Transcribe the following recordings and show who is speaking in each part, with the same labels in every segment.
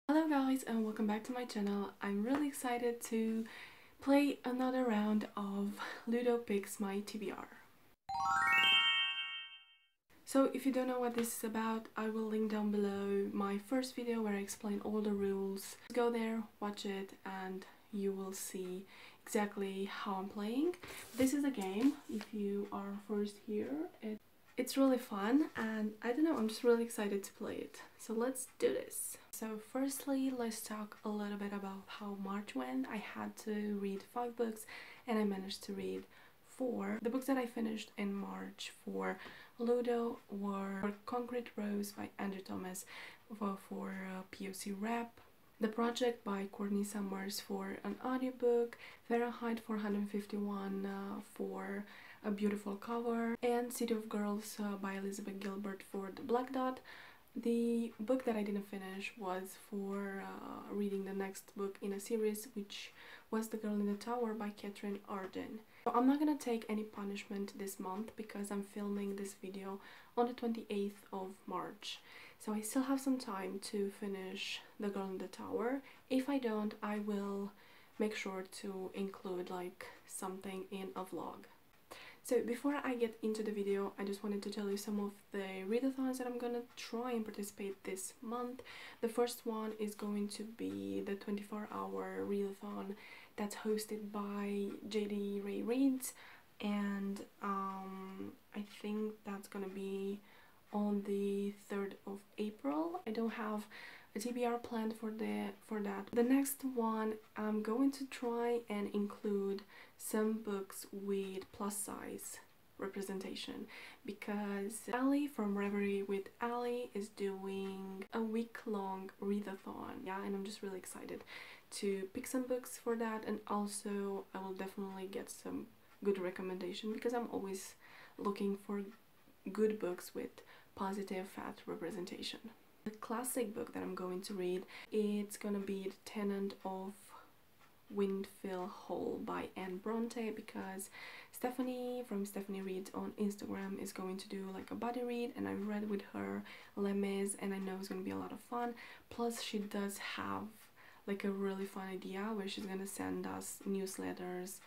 Speaker 1: Hello guys and welcome back to my channel. I'm really excited to play another round of Ludo Picks My TBR. So if you don't know what this is about, I will link down below my first video where I explain all the rules. Go there, watch it, and you will see exactly how I'm playing. This is a game, if you are first here. It's really fun and I don't know, I'm just really excited to play it. So let's do this. So firstly, let's talk a little bit about how March went. I had to read 5 books and I managed to read 4. The books that I finished in March for Ludo were Concrete Rose by Andrew Thomas for OCCwrap, The Project by Courtney Summers for an audiobook, Fahrenheit 451 for a beautiful cover, and City of Girls by Elizabeth Gilbert for the Black Dot. The book that I didn't finish was for reading the next book in a series, which was The Girl in the Tower by Catherine Arden. So I'm not gonna take any punishment this month because I'm filming this video on the 28th of March. So I still have some time to finish The Girl in the Tower. If I don't, I will make sure to include like something in a vlog. So before I get into the video, I just wanted to tell you some of the readathons that I'm gonna try and participate this month. The first one is going to be the 24-hour readathon that's hosted by JD Ray Reads, and I think that's gonna be on the 3rd of April. I don't have a TBR planned for that. The next one, I'm going to try and include some books with plus size representation because Ali from Reverie with Ali is doing a week-long readathon. Yeah, and I'm just really excited to pick some books for that, and also I will definitely get some good recommendation because I'm always looking for good books with positive fat representation. The classic book that I'm going to read, it's gonna be The Tenant of Windfell by Bronte, because Stephanie from Stephanie Reads on Instagram is going to do like a buddy read, and I've read with her Les Mis and I know it's gonna be a lot of fun. Plus she does have like a really fun idea where she's gonna send us newsletters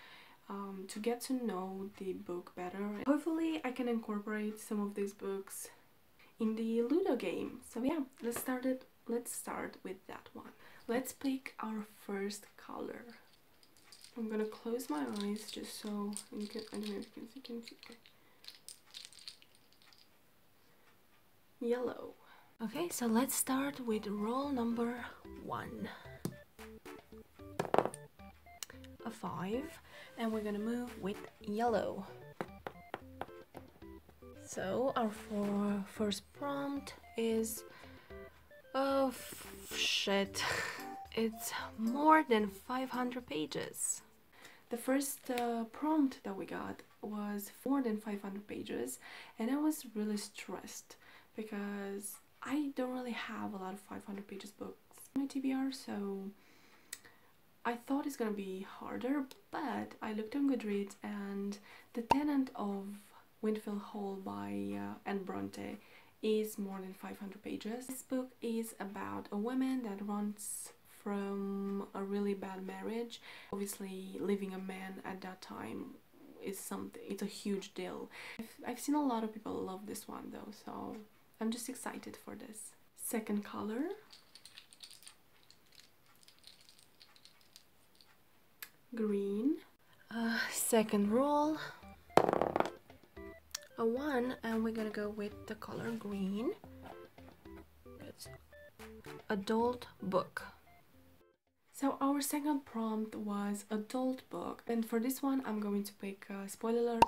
Speaker 1: to get to know the book better. Hopefully I can incorporate some of these books in the Ludo game. So yeah, let's start with that one. Let's pick our first color. I'm gonna close my eyes just so you can, I don't know if you can see. Okay. Yellow. Okay, so let's start with roll number 1. A 5, and we're gonna move with yellow. So our first prompt is, oh shit, it's more than 500 pages. The first prompt that we got was more than 500 pages, and I was really stressed because I don't really have a lot of 500 pages books in my TBR, so I thought it's gonna be harder, but I looked on Goodreads and The Tenant of Windfell by Bronte is more than 500 pages. This book is about a woman that runs from a really bad marriage. Obviously living a man at that time is something, it's a huge deal. I've seen a lot of people love this one though, so I'm just excited for this. Second color. Green. Second roll. A 1, and we're gonna go with the color green. It's adult book. So our second prompt was adult book, and for this one I'm going to pick Spoiler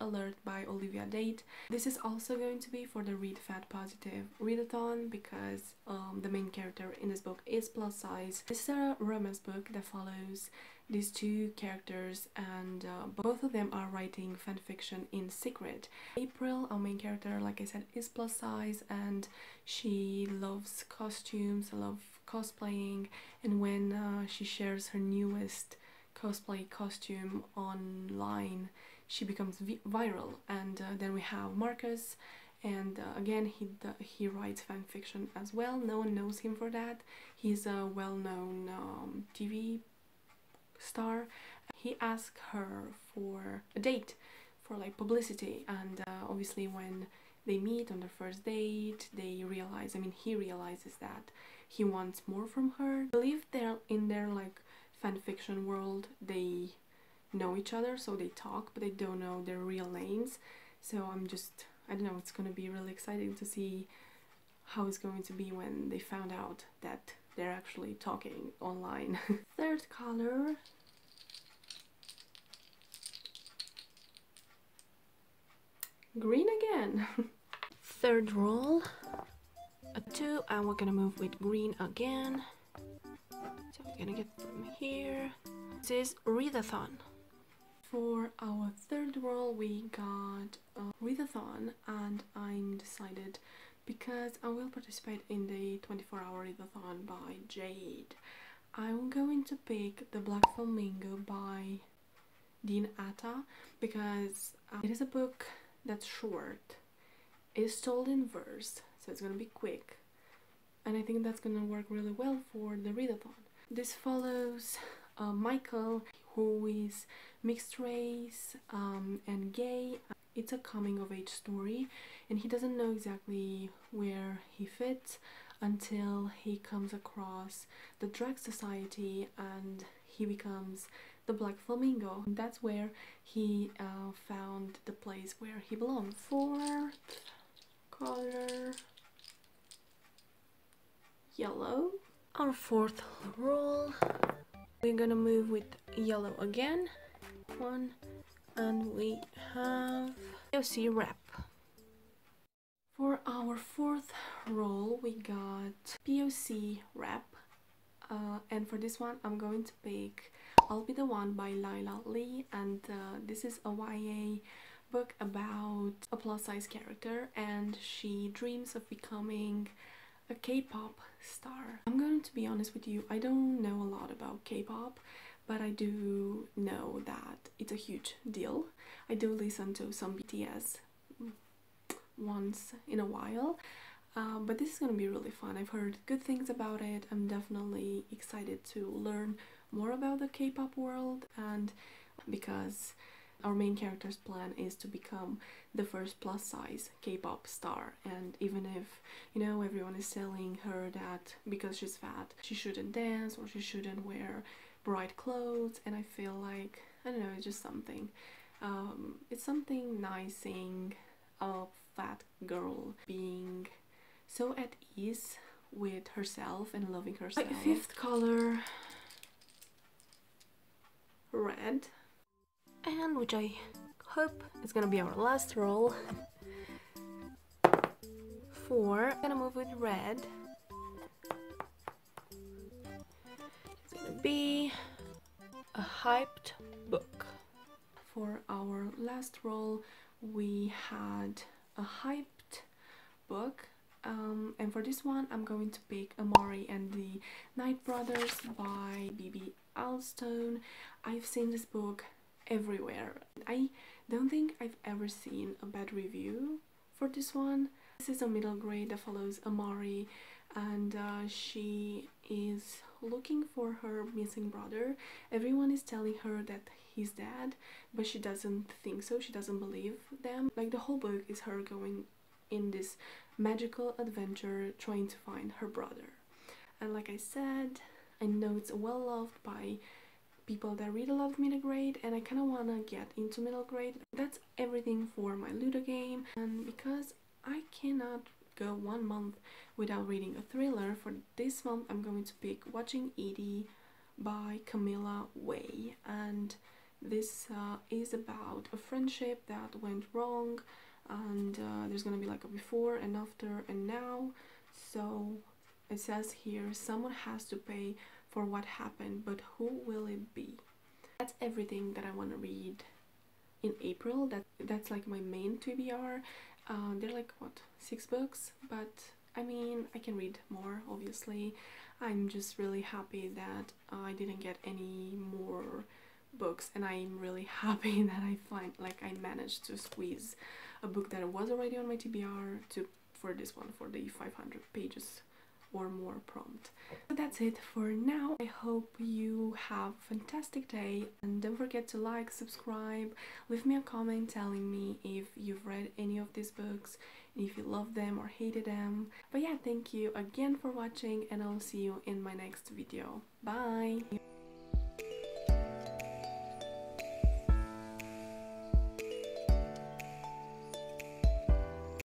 Speaker 1: Alert by Olivia. This is also going to be for the Read Fat Positive readathon because the main character in this book is plus size. This is a romance book that follows these 2 characters, and both of them are writing fanfiction in secret. April, our main character, like I said, is plus size and she loves costumes, loves cosplaying, and when she shares her newest cosplay costume online, she becomes viral. And then we have Marcus, and again he writes fan fiction as well. No one knows him for that. He's a well-known TV star. He asked her for a date, for like publicity, and obviously when they meet on their first date, they realize, I mean he realizes that he wants more from her. I believe they're in their like fan fiction world, they know each other, so they talk, but they don't know their real names. So I don't know, it's gonna be really exciting to see how it's going to be when they found out that they're actually talking online. Third color. Green again. Third roll. A 2, and we're gonna move with green again. So we're gonna get from here. This is Readathon. For our third roll we got Readathon, and I'm decided because I will participate in the 24-hour Readathon by Jade. I'm going to pick The Black Flamingo by Dean Atta because it is a book that's short. It is told in verse, so it's gonna be quick, and I think that's gonna work really well for the readathon. This follows Michael, who is mixed race and gay. It's a coming of age story, and he doesn't know exactly where he fits until he comes across the drag society and he becomes the Black Flamingo. That's where he found the place where he belongs. Fourth color, yellow. Our fourth roll, we're gonna move with yellow again. One, and we have OCCwrap. For our fourth roll we got OCCwrap, and for this one I'm going to pick I'll Be the One by Lyla Lee, and this is a YA book about a plus-size character, and she dreams of becoming a K-pop star. I'm going to be honest with you, I don't know a lot about K-pop, but I do know that it's a huge deal. I do listen to some BTS once in a while, but this is gonna be really fun. I've heard good things about it. I'm definitely excited to learn more about the K-pop world, and because our main character's plan is to become the first plus-size K-pop star, and even if, you know, everyone is telling her that because she's fat she shouldn't dance or she shouldn't wear bright clothes, and I feel like, I don't know, it's just something it's something nice seeing a fat girl being so at ease with herself and loving herself. My fifth color, red, and which I hope is gonna be our last roll. 4, I'm gonna move with red. It's gonna be a hyped book. For our last roll we had a hyped book, and for this one I'm going to pick Amari and the Night Brothers by Alston. I've seen this book everywhere. I don't think I've ever seen a bad review for this one. This is a middle grade that follows Amari, and she is looking for her missing brother. Everyone is telling her that he's dead, but she doesn't think so. She doesn't believe them. Like, the whole book is her going in this magical adventure trying to find her brother. And like I said, I know it's well loved by people that really love middle grade, and I kind of want to get into middle grade. That's everything for my Ludo game, and because I cannot go 1 month without reading a thriller, for this month I'm going to pick Watching Edie by Camilla Way, and this is about a friendship that went wrong, and there's gonna be like a before and after and now. So it says here someone has to pay for what happened, but who will it be? That's everything that I want to read in April. That's like my main TBR. They're like, what, 6 books? But I mean, I can read more, obviously. I'm just really happy that I didn't get any more books, and I'm really happy that I managed to squeeze a book that was already on my TBR for this one, for the 500 pages or more prompt. So that's it for now. I hope you have a fantastic day, and don't forget to like, subscribe, leave me a comment telling me if you've read any of these books and if you love them or hated them. But yeah, thank you again for watching, and I'll see you in my next video. Bye!